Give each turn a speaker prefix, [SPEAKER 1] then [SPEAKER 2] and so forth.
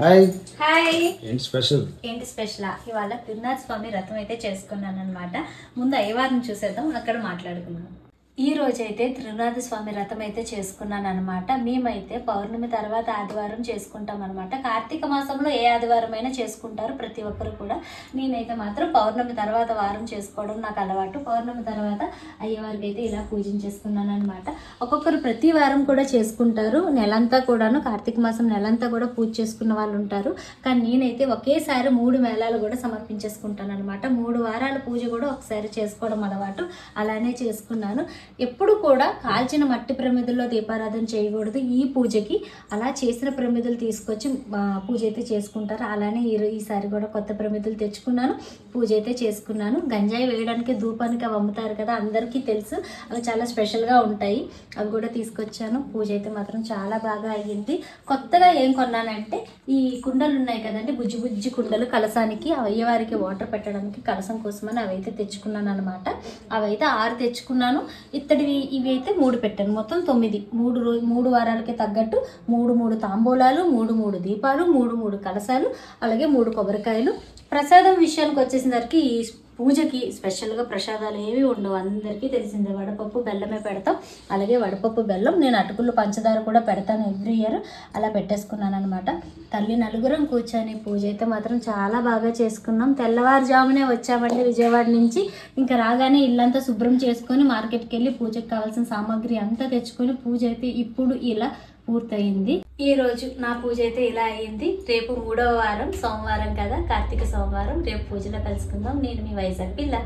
[SPEAKER 1] Hi
[SPEAKER 2] hi
[SPEAKER 1] ఏంటి special
[SPEAKER 2] ఇవాళ త్రినాథ స్వామి వ్రతం అయితే చేసుకున్నాను అనమాట. ముందు అయ్యవారిని చూసేద్దాం, అక్కడ మాట్లాడుకున్నాం. ఈ రోజు అయితే త్రినాథ స్వామి వ్రతం అయితే చేసుకున్నాను అనమాట. మేమైతే పౌర్ణమి తర్వాత ఆదివారం చేసుకుంటాం అనమాట. కార్తీక మాసంలో ఏ ఆదివారం అయినా చేసుకుంటారు ప్రతి ఒక్కరు కూడా. నేనైతే మాత్రం పౌర్ణమి తర్వాత వారం చేసుకోవడం నాకు అలవాటు. పౌర్ణమి తర్వాత అయ్యవారికి అయితే ఇలా పూజించేసుకున్నాను అనమాట. ఒక్కొక్కరు ప్రతి వారం కూడా చేసుకుంటారు, నెలంతా కూడాను. కార్తీక మాసం నెలంతా కూడా పూజ చేసుకున్న వాళ్ళు ఉంటారు. కానీ నేనైతే ఒకేసారి 3 మేళాలు కూడా సమర్పించేసుకుంటాను అనమాట. 3 వారాల పూజ కూడా ఒకసారి చేసుకోవడం అలవాటు, అలానే చేసుకున్నాను. ఎప్పుడు కూడా కాల్చిన మట్టి ప్రమిదల్లో దీపారాధన చేయకూడదు. ఈ పూజకి అలా చేసిన ప్రమిదలు తీసుకొచ్చి పూజ అయితే చేసుకుంటారు. అలానే ఈసారి కూడా కొత్త ప్రమిదలు తెచ్చుకున్నాను, పూజ అయితే చేసుకున్నాను. గంజాయి వేయడానికి ధూపానికి అవి అమ్ముతారు కదా, అందరికీ తెలుసు. అవి చాలా స్పెషల్గా ఉంటాయి, అవి కూడా తీసుకొచ్చాను. పూజ అయితే మాత్రం చాలా బాగా అయ్యింది. కొత్తగా ఏం కొన్నానంటే ఈ కుండలు ఉన్నాయి కదండి, బుజ్జి బుజ్జి కుండలు, కలసానికి అయ్యవారికి వాటర్ పెట్టడానికి కలసం కోసమని అవి అయితే తెచ్చుకున్నాను అనమాట. అవి అయితే 6 తెచ్చుకున్నాను. ఇత్తడివి ఇవి అయితే 3 పెట్టాను, మొత్తం 9. 3 వారాలకి తగ్గట్టు 3 తాంబూలాలు, 3 దీపాలు, 3 కలశాలు, అలాగే 3 కొబ్బరికాయలు. ప్రసాదం విషయానికి వచ్చేసరికి ఈ పూజకి స్పెషల్గా ప్రసాదాలు ఏవి ఉండవు, అందరికీ తెలిసిందే. వడపప్పు బెల్లమే పెడతాం, అలాగే వడపప్పు బెల్లం. నేను అటుకులు పంచదార కూడా పెడతాను ఎవ్రీ ఇయర్. అలా పెట్టేసుకున్నాను అనమాట. తల్లి నలుగురం కూర్చొని పూజ అయితే మాత్రం చాలా బాగా చేసుకున్నాం. తెల్లవారుజామునే వచ్చామండి విజయవాడ నుంచి. ఇంకా రాగానే ఇల్లంతా శుభ్రం చేసుకొని మార్కెట్కి వెళ్ళి పూజకు కావాల్సిన సామాగ్రి అంతా తెచ్చుకొని పూజ అయితే ఇప్పుడు ఇలా పూర్తయింది. ఈ రోజు నా పూజ అయితే ఇలా అయ్యింది. రేపు 3వ వారం సోమవారం కదా, కార్తీక సోమవారం. రేపు పూజలో కలుసుకుందాం. నేను మీ వైజాగ్ పిల్ల.